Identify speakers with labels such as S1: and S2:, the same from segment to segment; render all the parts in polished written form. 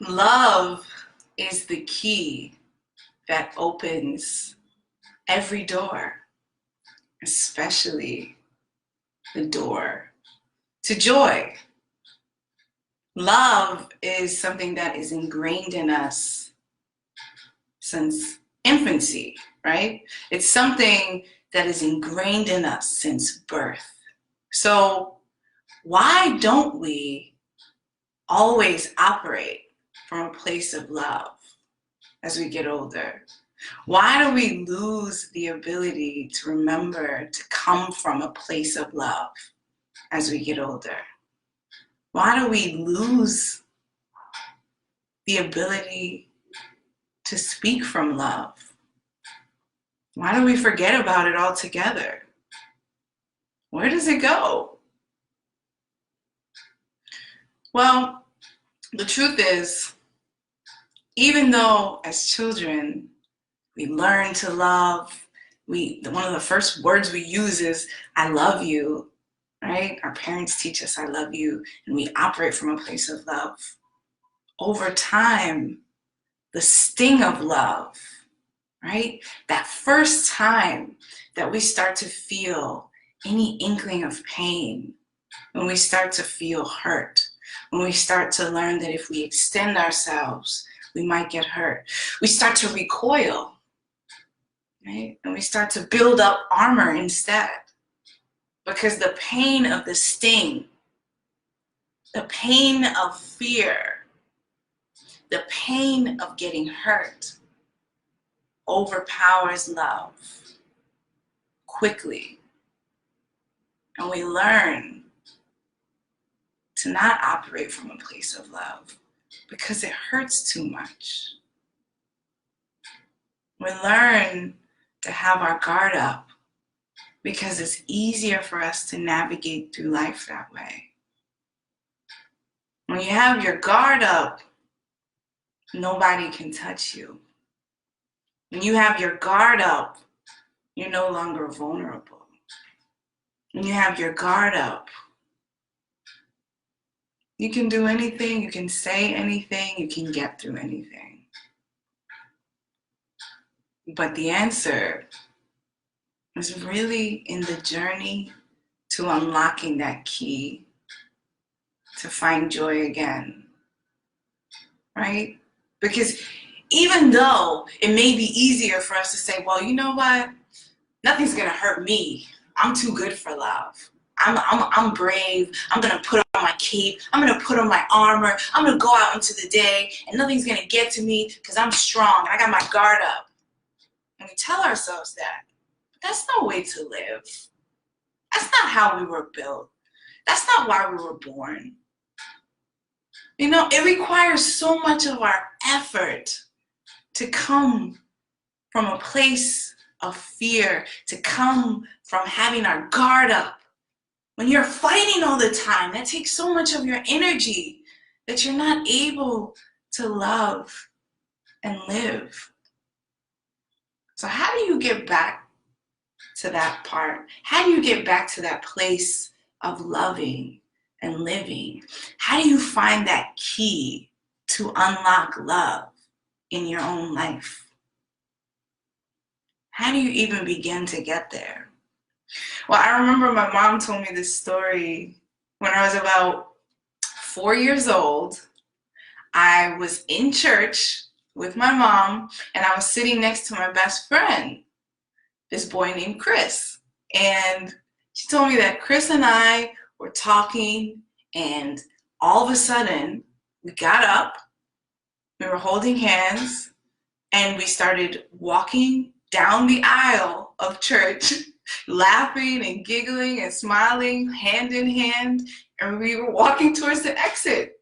S1: Love is the key that opens every door, especially the door to joy. Love is something that is ingrained in us since infancy, right? It's something that is ingrained in us since birth. So why don't we always operate from a place of love as we get older? Why do we lose the ability to remember to come from a place of love as we get older? Why do we lose the ability to speak from love? Why do we forget about it altogether? Where does it go? Well, the truth is, even though as children we learn to love, one of the first words we use is "I love you," right? Our parents teach us "I love you," and we operate from a place of love. Over time, the sting of love, right? That first time that we start to feel any inkling of pain, when we start to feel hurt, when we start to learn that if we extend ourselves, we might get hurt, we start to recoil, right? And we start to build up armor instead. Because the pain of the sting, the pain of fear, the pain of getting hurt overpowers love quickly. And we learn to not operate from a place of love because it hurts too much. We learn to have our guard up because it's easier for us to navigate through life that way. When you have your guard up, nobody can touch you. When you have your guard up, you're no longer vulnerable. When you have your guard up, you can do anything, you can say anything, you can get through anything. But the answer is really in the journey to unlocking that key to find joy again, right? Because even though it may be easier for us to say, well, you know what? Nothing's gonna hurt me. I'm too good for love. I'm brave. I'm gonna put on my cape. I'm gonna put on my armor. I'm gonna go out into the day and nothing's gonna get to me because I'm strong. I got my guard up. And we tell ourselves that. But that's no way to live. That's not how we were built. That's not why we were born. You know, it requires so much of our effort to come from a place of fear, to come from having our guard up. When you're fighting all the time, that takes so much of your energy that you're not able to love and live. So how do you get back to that part? How do you get back to that place of loving and living? How do you find that key to unlock love in your own life? How do you even begin to get there? Well, I remember my mom told me this story when I was about 4 years old. I was in church with my mom and I was sitting next to my best friend, this boy named Chris. And she told me that Chris and I were talking and all of a sudden we got up, we were holding hands, and we started walking down the aisle of church, laughing and giggling and smiling hand in hand, and we were walking towards the exit.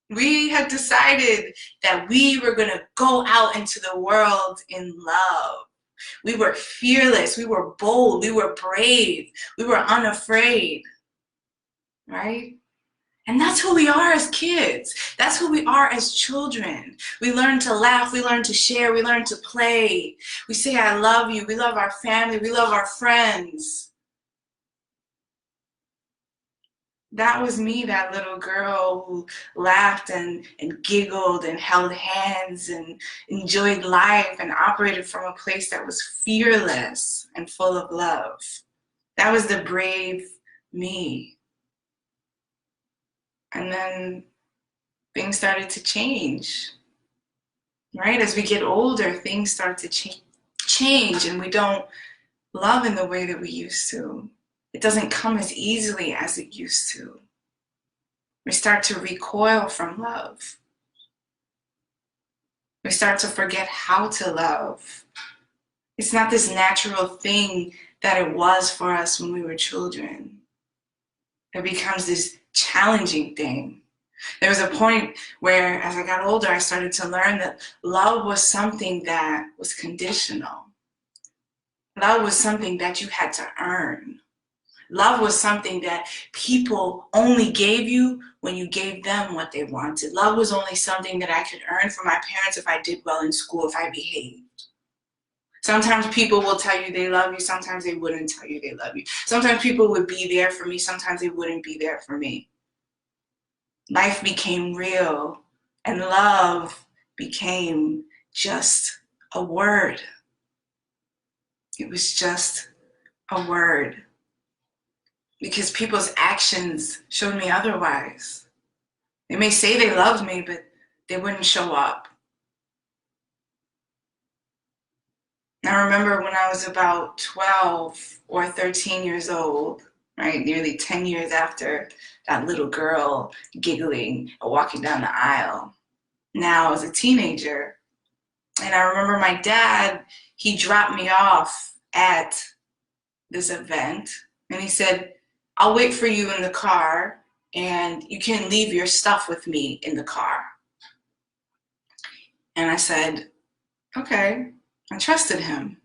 S1: We had decided that we were going to go out into the world in love. We were fearless, we were bold, we were brave, we were unafraid, right? And that's who we are as kids. That's who we are as children. We learn to laugh, we learn to share, we learn to play. We say, I love you, we love our family, we love our friends. That was me, that little girl who laughed and giggled and held hands and enjoyed life and operated from a place that was fearless and full of love. That was the brave me. And then things started to change, right? As we get older, things start to change and we don't love in the way that we used to. It doesn't come as easily as it used to. We start to recoil from love. We start to forget how to love. It's not this natural thing that it was for us when we were children. It becomes this challenging thing. There was a point where, as I got older, I started to learn that love was something that was conditional. Love was something that you had to earn. Love was something that people only gave you when you gave them what they wanted. Love was only something that I could earn from my parents if I did well in school, if I behaved. Sometimes people will tell you they love you, sometimes they wouldn't tell you they love you. Sometimes people would be there for me, sometimes they wouldn't be there for me. Life became real, and love became just a word. It was just a word. Because people's actions showed me otherwise. They may say they loved me, but they wouldn't show up. I remember when I was about 12 or 13 years old, right, nearly 10 years after that little girl giggling or walking down the aisle. Now I was a teenager, and I remember my dad, he dropped me off at this event, and he said, I'll wait for you in the car and you can leave your stuff with me in the car. And I said, okay. I trusted him.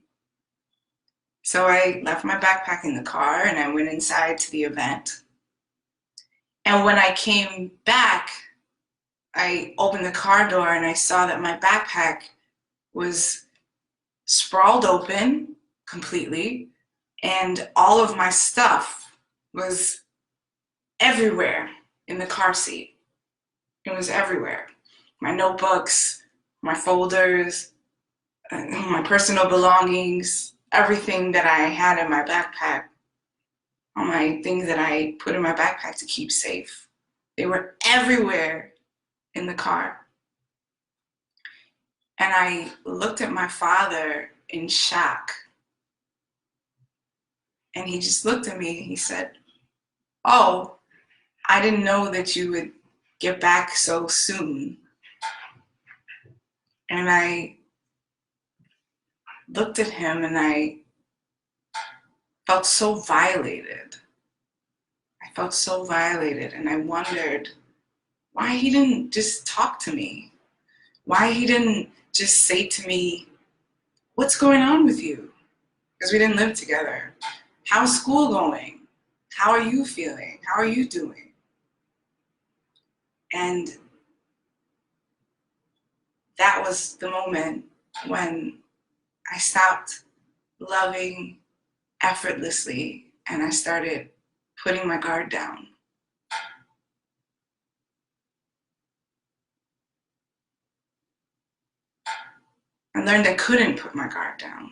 S1: So I left my backpack in the car and I went inside to the event. And when I came back, I opened the car door and I saw that my backpack was sprawled open completely, and all of my stuff was everywhere in the car seat. It was everywhere. My notebooks, my folders, my personal belongings, everything that I had in my backpack, all my things that I put in my backpack to keep safe. They were everywhere in the car. And I looked at my father in shock. And he just looked at me and he said, oh, I didn't know that you would get back so soon. And I looked at him and I felt so violated. I felt so violated, and I wondered why he didn't just talk to me. Why he didn't just say to me, what's going on with you? Because we didn't live together. How's school going? How are you feeling? How are you doing? And that was the moment when I stopped loving effortlessly and I started putting my guard down. I learned I couldn't put my guard down.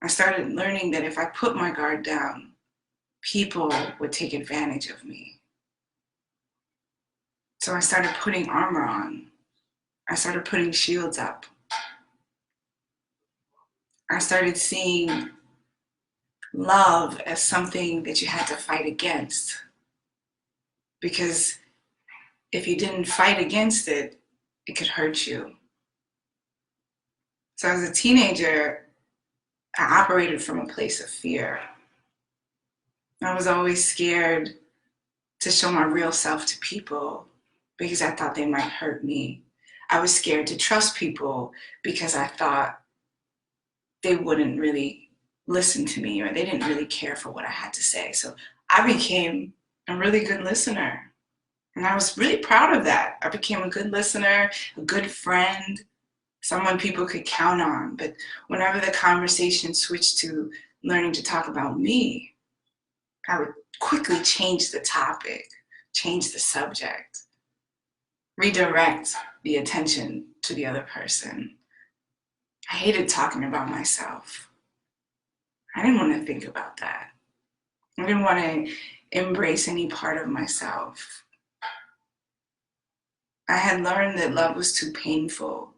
S1: I started learning that if I put my guard down, people would take advantage of me. So I started putting armor on. I started putting shields up. I started seeing love as something that you had to fight against. Because if you didn't fight against it, it could hurt you. So as a teenager, I operated from a place of fear. I was always scared to show my real self to people because I thought they might hurt me. I was scared to trust people because I thought they wouldn't really listen to me or they didn't really care for what I had to say. So I became a really good listener. And I was really proud of that. I became a good listener, a good friend, someone people could count on. But whenever the conversation switched to learning to talk about me, I would quickly change the topic. change the subject, redirect the attention to the other person. I hated talking about myself. I didn't want to think about that. I didn't want to embrace any part of myself. I had learned that love was too painful,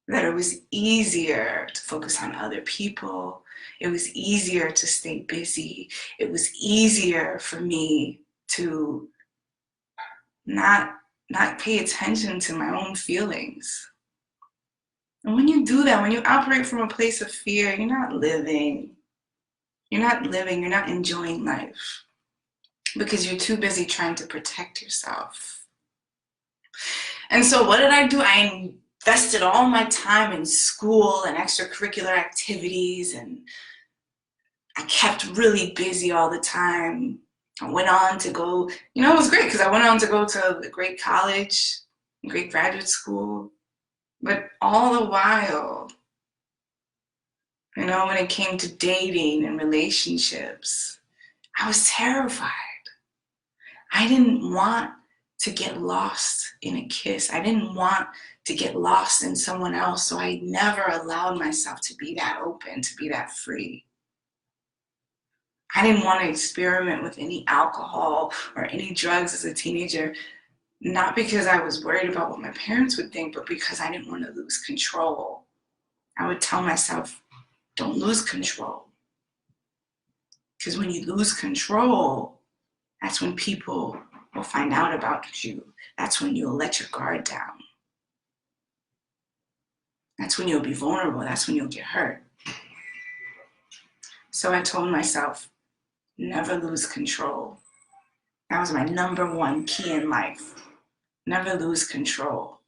S1: that it was easier to focus on other people. It was easier to stay busy. It was easier for me to not pay attention to my own feelings. And when you do that, when you operate from a place of fear, you're not living. You're not living, you're not enjoying life because you're too busy trying to protect yourself. And so what did I do? I invested all my time in school and extracurricular activities, and I kept really busy all the time. I went on to go, it was great because I went on to go to a great college, great graduate school. But all the while, when it came to dating and relationships, I was terrified. I didn't want to get lost in a kiss. I didn't want to get lost in someone else. So I never allowed myself to be that open, to be that free. I didn't want to experiment with any alcohol or any drugs as a teenager, not because I was worried about what my parents would think, but because I didn't want to lose control. I would tell myself, don't lose control. Because when you lose control, that's when people will find out about you. That's when you'll let your guard down. That's when you'll be vulnerable. That's when you'll get hurt. So I told myself, never lose control. That was my number one key in life. Never lose control.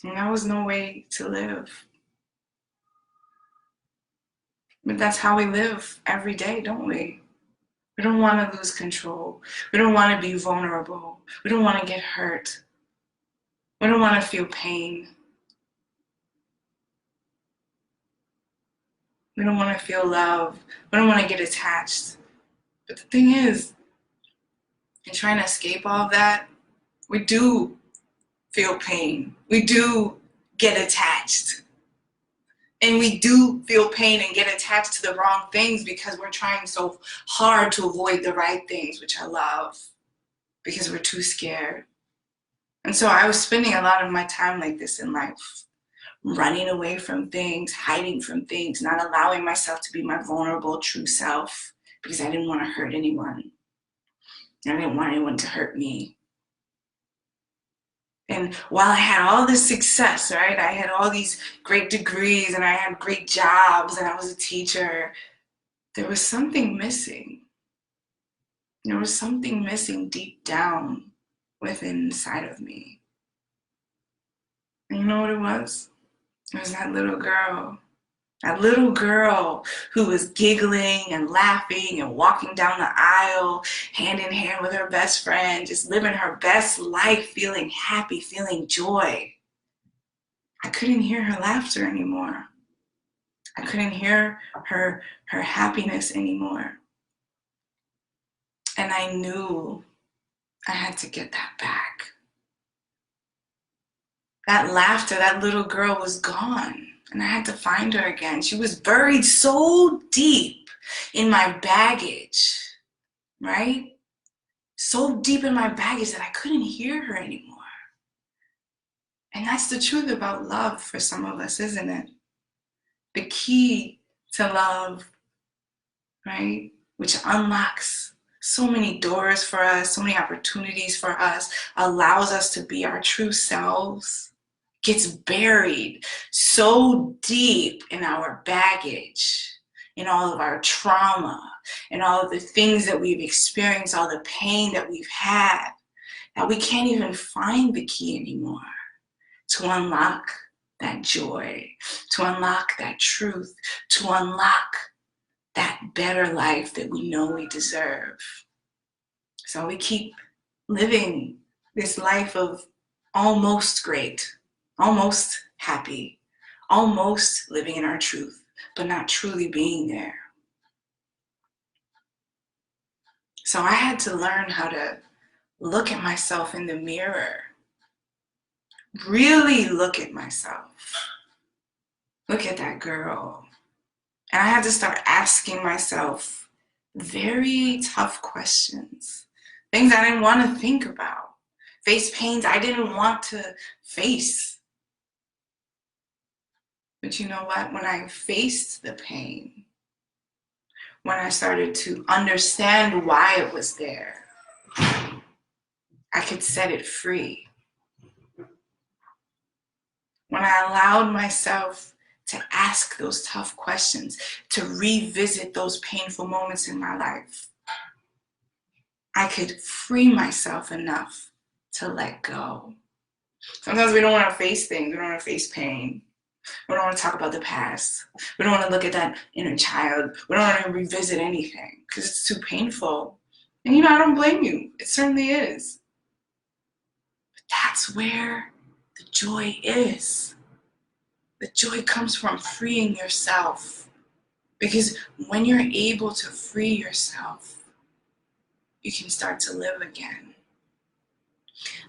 S1: And that was no way to live. But that's how we live every day, don't we? We don't want to lose control. We don't want to be vulnerable. We don't want to get hurt. We don't want to feel pain. We don't want to feel love. We don't want to get attached. But the thing is, in trying to escape all of that, we do feel pain. We do get attached. And we do feel pain and get attached to the wrong things because we're trying so hard to avoid the right things, which I love, because we're too scared. And so I was spending a lot of my time like this in life, running away from things, hiding from things, not allowing myself to be my vulnerable, true self, because I didn't want to hurt anyone. I didn't want anyone to hurt me. And while I had all this success, right, I had all these great degrees and I had great jobs and I was a teacher, there was something missing. There was something missing deep down within inside of me. And you know what it was? It was that little girl. That little girl who was giggling and laughing and walking down the aisle, hand in hand with her best friend, just living her best life, feeling happy, feeling joy. I couldn't hear her laughter anymore. I couldn't hear her happiness anymore. And I knew I had to get that back. That laughter, that little girl was gone. And I had to find her again. She was buried so deep in my baggage, right? So deep in my baggage that I couldn't hear her anymore. And that's the truth about love for some of us, isn't it? The key to love, right? Which unlocks so many doors for us, so many opportunities for us, allows us to be our true selves, gets buried so deep in our baggage, in all of our trauma, in all of the things that we've experienced, all the pain that we've had, that we can't even find the key anymore to unlock that joy, to unlock that truth, to unlock that better life that we know we deserve. So we keep living this life of almost great, almost happy, almost living in our truth, but not truly being there. So I had to learn how to look at myself in the mirror, really look at myself. Look at that girl. And I had to start asking myself very tough questions, things I didn't want to think about, face pains I didn't want to face. But you know what? When I faced the pain, when I started to understand why it was there, I could set it free. When I allowed myself to ask those tough questions, to revisit those painful moments in my life, I could free myself enough to let go. Sometimes we don't want to face things. We don't want to face pain. We don't want to talk about the past. We don't want to look at that inner child. We don't want to revisit anything because it's too painful. And you know, I don't blame you. It certainly is. But that's where the joy is. The joy comes from freeing yourself. Because when you're able to free yourself, you can start to live again.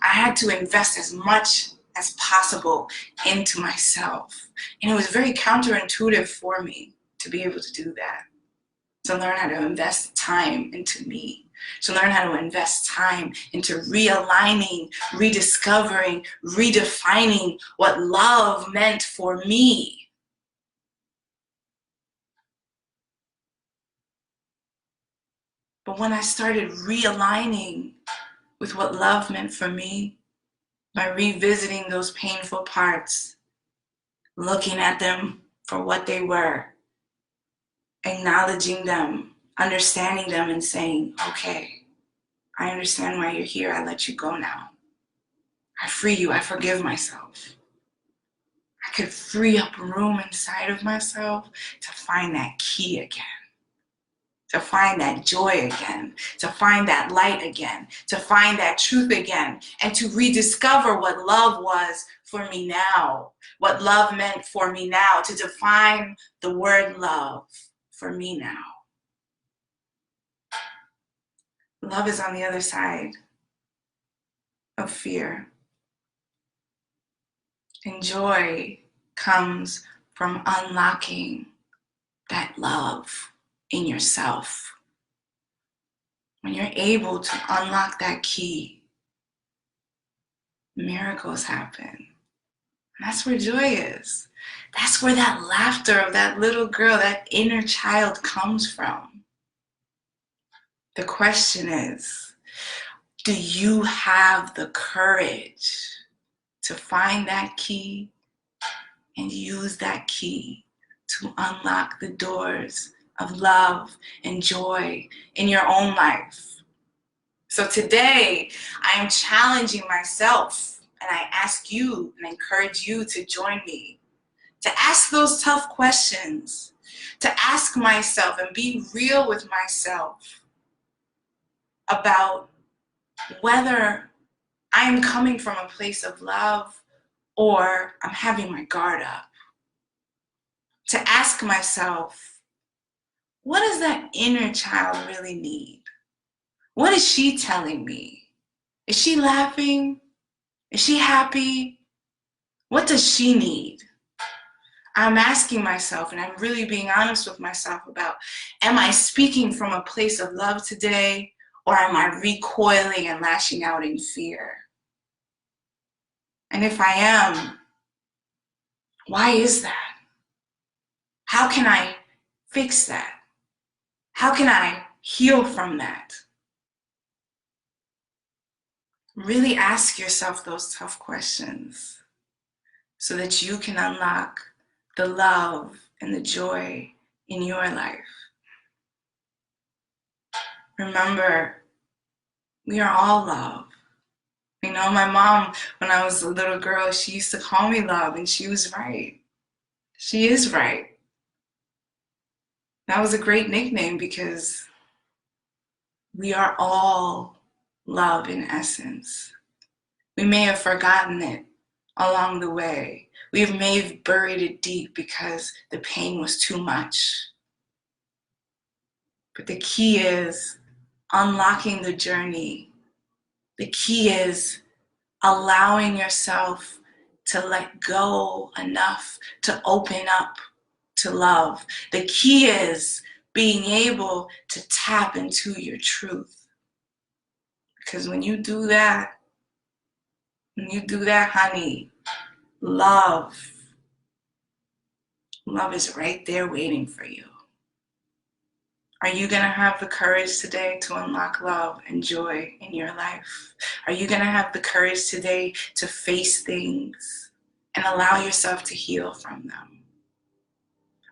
S1: I had to invest as much as possible into myself. And it was very counterintuitive for me to be able to do that. To learn how to invest time into me. To learn how to invest time into realigning, rediscovering, redefining what love meant for me. But when I started realigning with what love meant for me, by revisiting those painful parts, looking at them for what they were, acknowledging them, understanding them, and saying, okay, I understand why you're here. I let you go now. I free you. I forgive myself. I could free up room inside of myself to find that key again, to find that joy again, to find that light again, to find that truth again, and to rediscover what love was for me now, what love meant for me now, to define the word love for me now. Love is on the other side of fear. And joy comes from unlocking that love in yourself. When you're able to unlock that key, miracles happen. And that's where joy is. That's where that laughter of that little girl, that inner child comes from. The question is, do you have the courage to find that key and use that key to unlock the doors of love and joy in your own life? So today, I am challenging myself, and I ask you and encourage you to join me, to ask those tough questions, to ask myself and be real with myself about whether I am coming from a place of love or I'm having my guard up. To ask myself, what does that inner child really need? What is she telling me? Is she laughing? Is she happy? What does she need? I'm asking myself, and I'm really being honest with myself about, am I speaking from a place of love today, or am I recoiling and lashing out in fear? And if I am, why is that? How can I fix that? How can I heal from that? Really ask yourself those tough questions so that you can unlock the love and the joy in your life. Remember, we are all love. You know, my mom, when I was a little girl, she used to call me love, and she was right. She is right. That was a great nickname because we are all love in essence. We may have forgotten it along the way. We may have buried it deep because the pain was too much. But the key is unlocking the journey. The key is allowing yourself to let go enough to open up to love. The key is being able to tap into your truth. Because when you do that, honey, love is right there waiting for you. Are you going to have the courage today to unlock love and joy in your life? Are you going to have the courage today to face things and allow yourself to heal from them?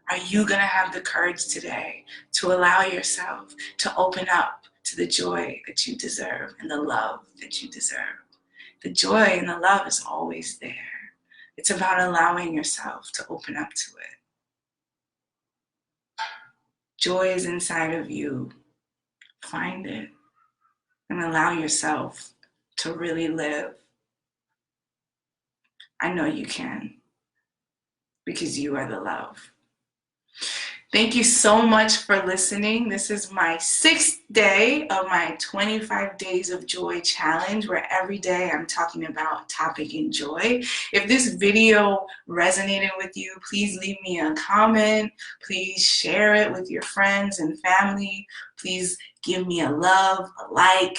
S1: Are you going to have the courage today to allow yourself to open up to the joy that you deserve and the love that you deserve? The joy and the love is always there. It's about allowing yourself to open up to it. Joy is inside of you. Find it and allow yourself to really live. I know you can, because you are the love. Thank you so much for listening. This is my 6th day of my 25 Days of Joy challenge, where every day I'm talking about topic in joy. If this video resonated with you, please leave me a comment. Please share it with your friends and family. Please give me a love, a like,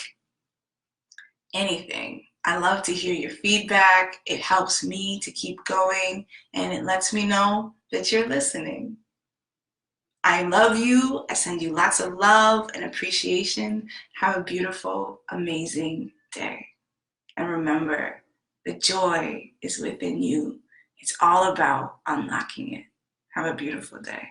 S1: anything. I love to hear your feedback. It helps me to keep going, and it lets me know that you're listening. I love you. I send you lots of love and appreciation. Have a beautiful, amazing day. And remember, the joy is within you. It's all about unlocking it. Have a beautiful day.